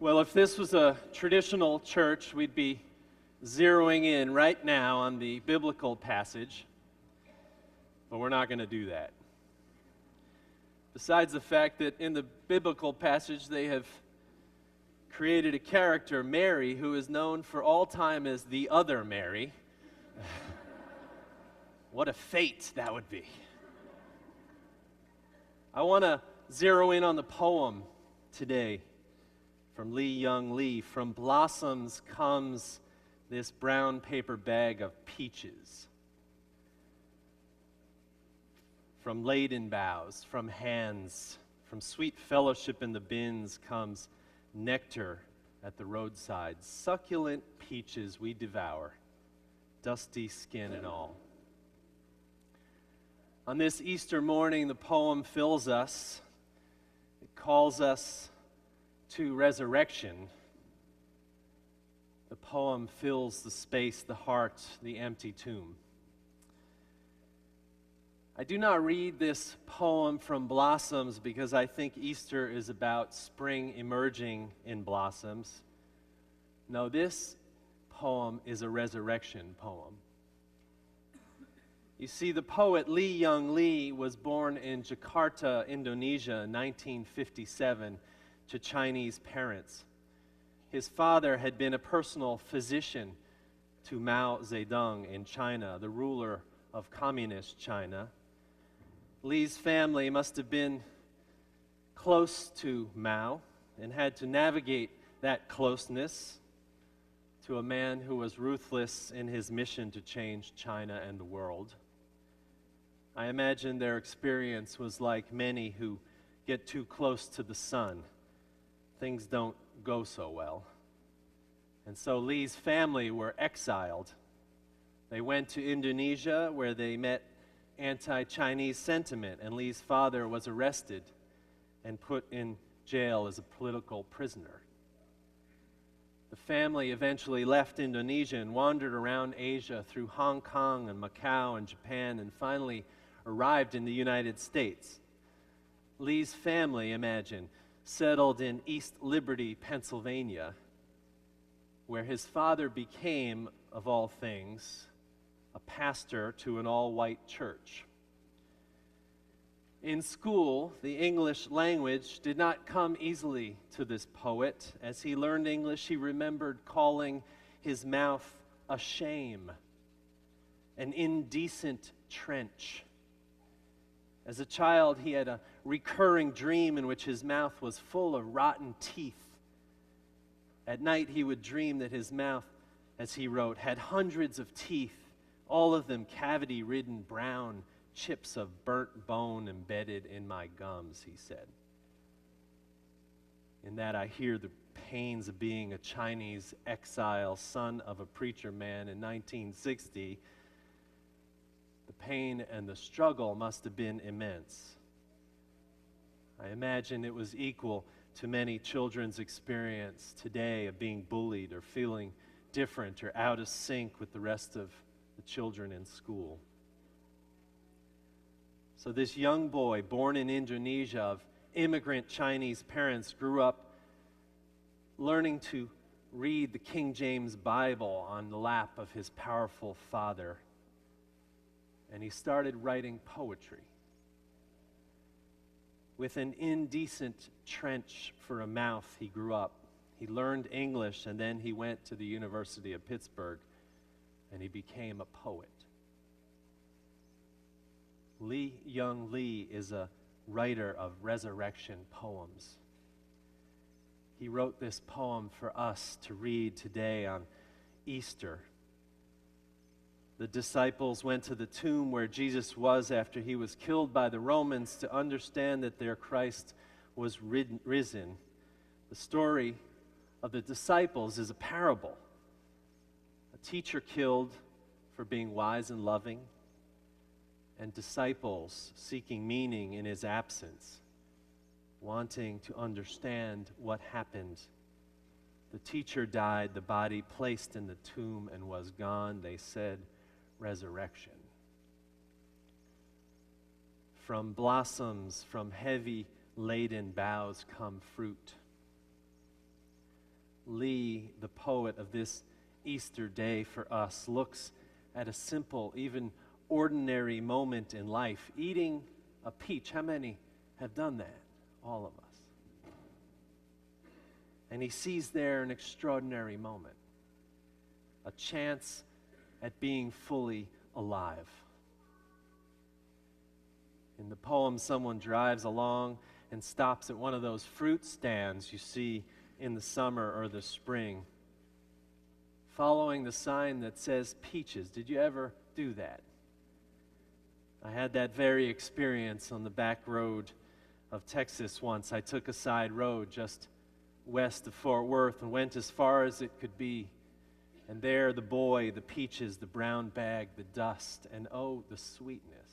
Well, if this was a traditional church, we'd be zeroing in right now on the biblical passage, but we're not going to do that. Besides the fact that in the biblical passage they have created a character, Mary, who is known for all time as the other Mary. What a fate that would be. I want to zero in on the poem today from Lee Young Lee. From blossoms comes this brown paper bag of peaches. From laden boughs, from hands, from sweet fellowship in the bins comes nectar at the roadside. Succulent peaches we devour, dusty skin and all. On this Easter morning, the poem fills us. It calls us to resurrection. The poem fills the space, the heart, the empty tomb. I do not read this poem from blossoms because I think Easter is about spring emerging in blossoms. No, this poem is a resurrection poem. You see, the poet Lee Young Lee was born in Jakarta, Indonesia, in 1957 to Chinese parents. His father had been a personal physician to Mao Zedong in China, the ruler of communist China. Lee's family must have been close to Mao and had to navigate that closeness to a man who was ruthless in his mission to change China and the world. I imagine their experience was like many who get too close to the sun. Things don't go so well. And so Lee's family were exiled. They went to Indonesia where they met anti-Chinese sentiment, and Lee's father was arrested and put in jail as a political prisoner. The family eventually left Indonesia and wandered around Asia through Hong Kong and Macau and Japan and finally arrived in the United States. Lee's family, imagine, settled in East Liberty, Pennsylvania, where his father became, of all things, a pastor to an all-white church. In school, the English language did not come easily to this poet. As he learned English, he remembered calling his mouth a shame, an indecent trench. As a child, he had a recurring dream in which his mouth was full of rotten teeth. At night, he would dream that his mouth, as he wrote, had hundreds of teeth, all of them cavity-ridden brown chips of burnt bone embedded in my gums, he said. In that I hear the pains of being a Chinese exile, son of a preacher man in 1960. The pain and the struggle must have been immense. I imagine it was equal to many children's experience today of being bullied or feeling different or out of sync with the rest of the children in school. So this young boy, born in Indonesia of immigrant Chinese parents, grew up learning to read the King James Bible on the lap of his powerful father. And he started writing poetry. With an indecent trench for a mouth, he grew up. He learned English, and then he went to the University of Pittsburgh, and he became a poet. Lee Young Lee is a writer of resurrection poems. He wrote this poem for us to read today on Easter. The disciples went to the tomb where Jesus was after he was killed by the Romans to understand that their Christ was risen. The story of the disciples is a parable. A teacher killed for being wise and loving, and disciples seeking meaning in his absence, wanting to understand what happened. The teacher died, the body placed in the tomb and was gone. They said, resurrection. From blossoms, from heavy laden boughs come fruit. Lee, the poet of this Easter day for us, looks at a simple, even ordinary moment in life, eating a peach. How many have done that? All of us. And he sees there an extraordinary moment, a chance at being fully alive. In the poem, someone drives along and stops at one of those fruit stands you see in the summer or the spring, following the sign that says peaches. Did you ever do that? I had that very experience on the back road of Texas once. I took a side road just west of Fort Worth and went as far as it could be. And there the boy, the peaches, the brown bag, the dust, and oh, the sweetness.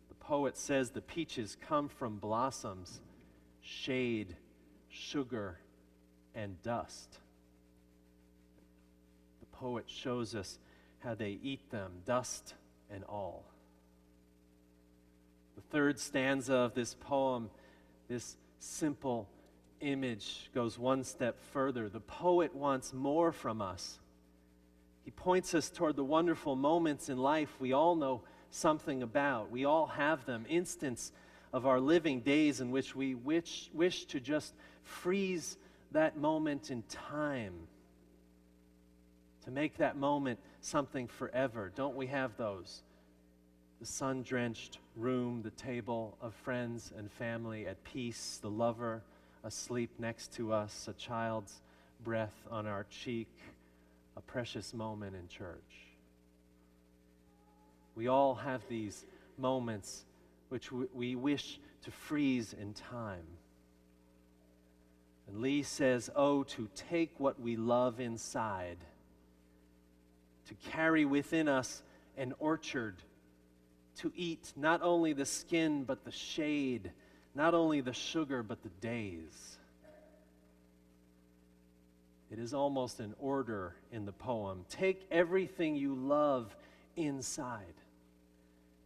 The poet says the peaches come from blossoms, shade, sugar, and dust. The poet shows us how they eat them, dust and all. The third stanza of this poem, this simple image, goes one step further. The poet wants more from us. He points us toward the wonderful moments in life we all know something about. We all have them, instants of our living days in which we wish to just freeze that moment in time, to make that moment something forever. Don't we have those? The sun-drenched room, the table of friends and family at peace, the lover asleep next to us, a child's breath on our cheek, a precious moment in church. We all have these moments which we wish to freeze in time. And Lee says, oh, to take what we love inside, to carry within us an orchard, to eat not only the skin but the shade, not only the sugar but the days. It is almost an order in the poem. Take everything you love inside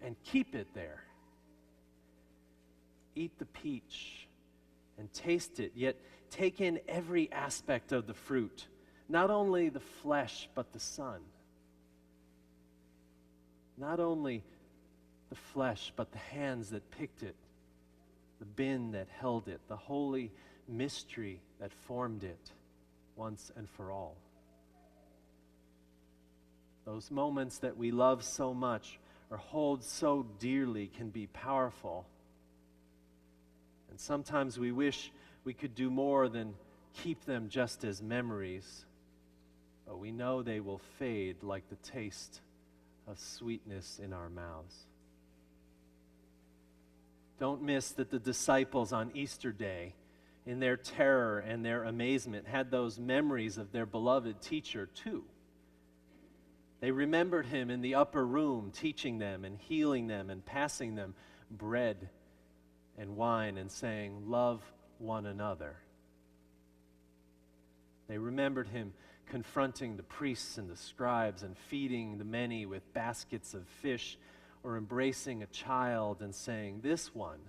and keep it there. Eat the peach and taste it, yet take in every aspect of the fruit, not only the flesh but the sun. Not only the flesh but the hands that picked it, the bin that held it, the holy mystery that formed it once and for all. Those moments that we love so much or hold so dearly can be powerful. And sometimes we wish we could do more than keep them just as memories, but we know they will fade like the taste of sweetness in our mouths. Don't miss that the disciples on Easter Day, in their terror and their amazement, had those memories of their beloved teacher too. They remembered him in the upper room, teaching them and healing them and passing them bread and wine and saying, love one another. They remembered him confronting the priests and the scribes and feeding the many with baskets of fish, or embracing a child and saying, this one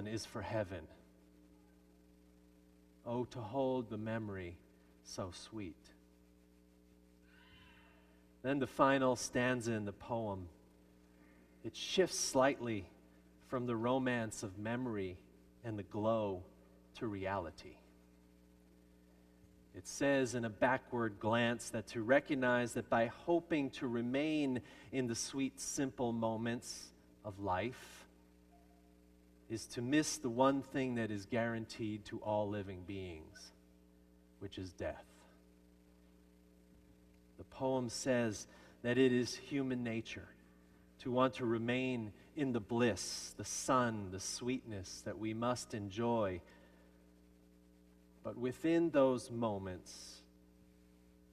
is for heaven. Oh, to hold the memory so sweet. Then the final stanza in the poem, it shifts slightly from the romance of memory and the glow to reality. It says in a backward glance that to recognize that by hoping to remain in the sweet, simple moments of life is to miss the one thing that is guaranteed to all living beings, which is death. The poem says that it is human nature to want to remain in the bliss, the sun, the sweetness that we must enjoy. But within those moments,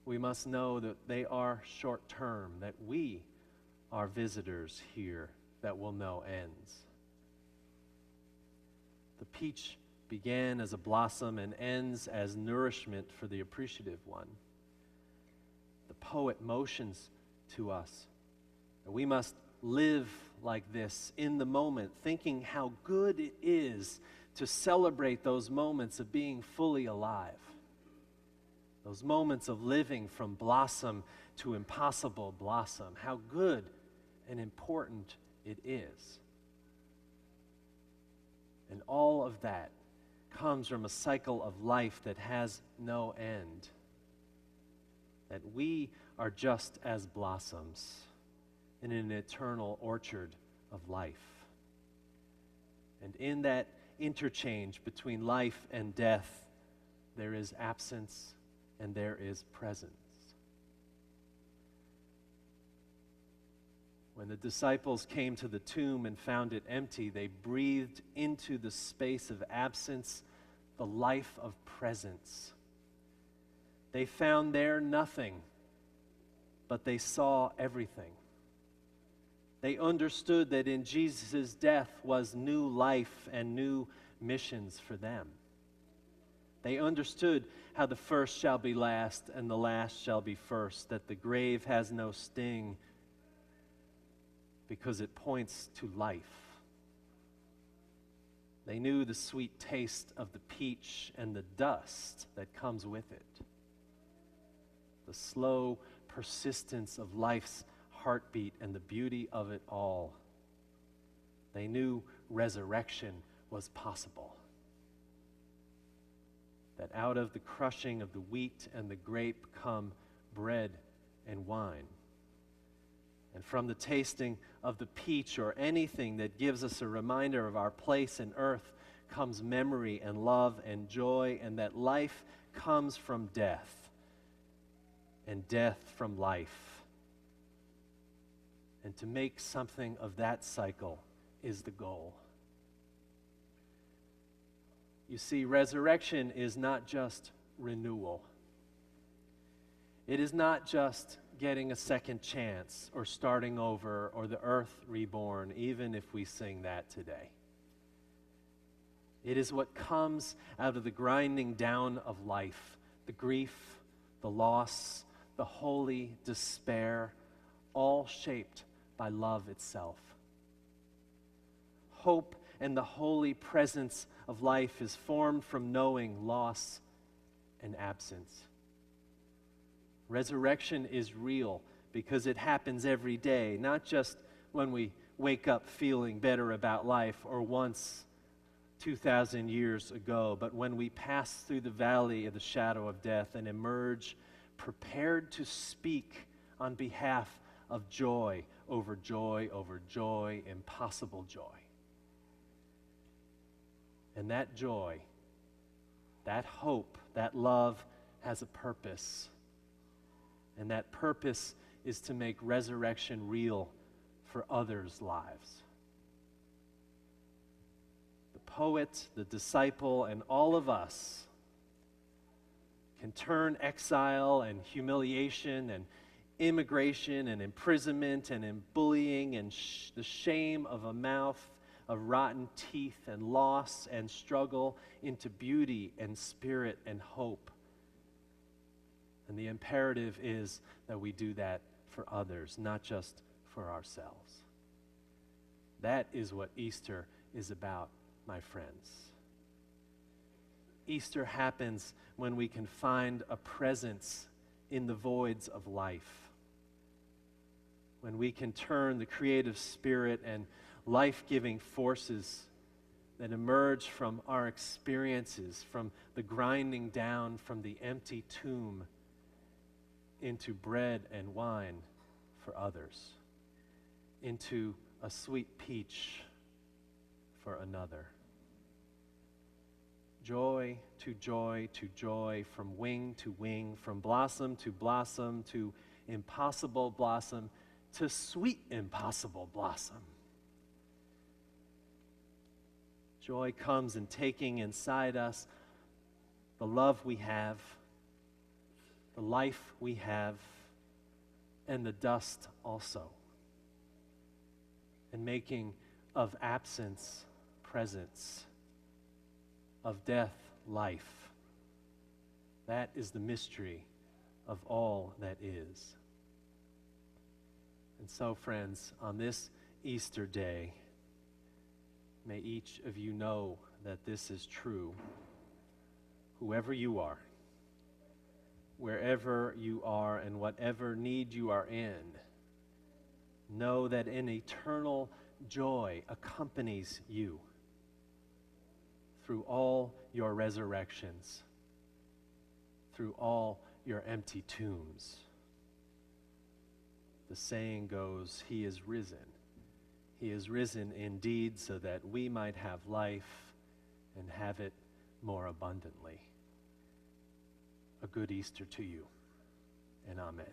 we must know that they are short-term, that we are visitors here that will know ends. The peach began as a blossom and ends as nourishment for the appreciative one. The poet motions to us that we must live like this in the moment, thinking how good it is to celebrate those moments of being fully alive, those moments of living from blossom to impossible blossom. How good and important it is. And all of that comes from a cycle of life that has no end. That we are just as blossoms in an eternal orchard of life. And in that interchange between life and death, there is absence and there is presence. When the disciples came to the tomb and found it empty, they breathed into the space of absence the life of presence. They found there nothing, but they saw everything. They understood that in Jesus' death was new life and new missions for them. They understood how the first shall be last and the last shall be first, that the grave has no sting because it points to life. They knew the sweet taste of the peach and the dust that comes with it. The slow persistence of life's heartbeat and the beauty of it all. They knew resurrection was possible. That out of the crushing of the wheat and the grape come bread and wine. And from the tasting of the peach or anything that gives us a reminder of our place in earth comes memory and love and joy, and that life comes from death and death from life. And to make something of that cycle is the goal. You see, resurrection is not just renewal. It is not just getting a second chance or starting over or the earth reborn, even if we sing that today. It is what comes out of the grinding down of life, the grief, the loss, the holy despair, all shaped by love itself. Hope and the holy presence of life is formed from knowing loss and absence. Resurrection is real because it happens every day, not just when we wake up feeling better about life or once 2,000 years ago, but when we pass through the valley of the shadow of death and emerge prepared to speak on behalf of joy over joy over joy, impossible joy. And that joy, that hope, that love has a purpose. And that purpose is to make resurrection real for others' lives. The poet, the disciple, and all of us can turn exile and humiliation and immigration and imprisonment and bullying and the shame of a mouth, of rotten teeth and loss and struggle into beauty and spirit and hope. And the imperative is that we do that for others, not just for ourselves. That is what Easter is about, my friends. Easter happens when we can find a presence in the voids of life. When we can turn the creative spirit and life-giving forces that emerge from our experiences, from the grinding down, from the empty tomb, into bread and wine for others, into a sweet peach for another. Joy to joy to joy, from wing to wing, from blossom to impossible blossom, to sweet impossible blossom. Joy comes in taking inside us the love we have, the life we have, and the dust also, and making of absence presence, of death life. That is the mystery of all that is. And so, friends, on this Easter day, May each of you know that this is true. Whoever you are, wherever you are, and whatever need you are in, know that an eternal joy accompanies you through all your resurrections, through all your empty tombs. The saying goes, He is risen. He is risen indeed, so that we might have life and have it more abundantly. A good Easter to you, and amen.